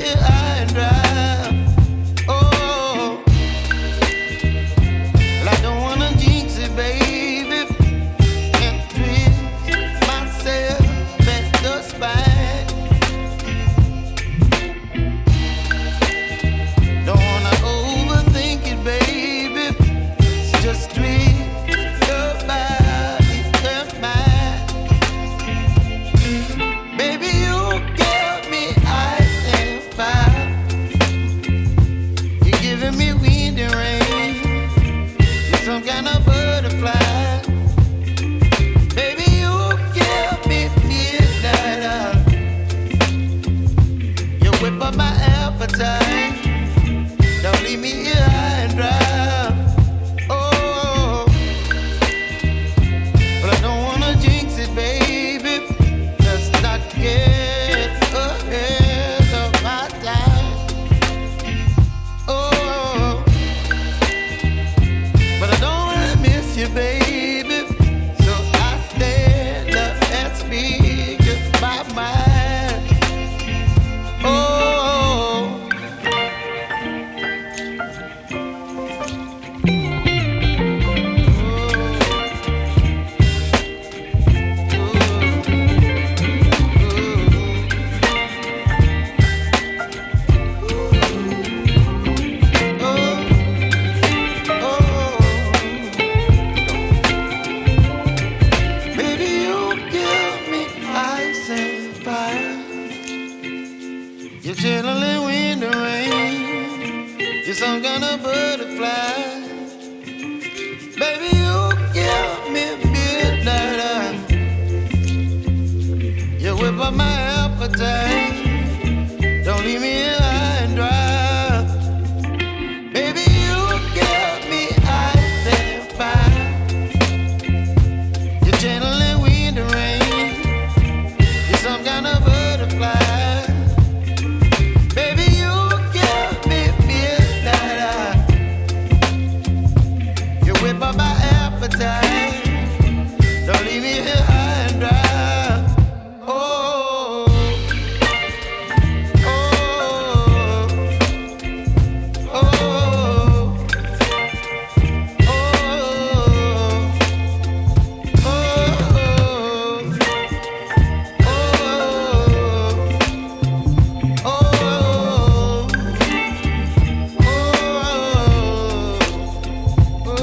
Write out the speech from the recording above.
here high and dry. Oh, well, I don't wanna jinx it, baby, and twist myself at the spine. Don't wanna overthink it, baby. It's just twist your body and mine. Baby, you give me ice and fire. You're giving me wind and rain. You're some kind of butterfly. Baby, you give me midnight. You whip up my appetite. Don't leave me here high and dry. Oh, but I don't wanna jinx it, baby. Let's not get ahead of my time. Oh, but I don't wanna miss you, baby. So I stand up and speak my mind. Oh. Baby, you give me ice and fire. You're chilling wind and rain. You're some kind of butterfly. Baby, you give me midnight. You whip up my appetite.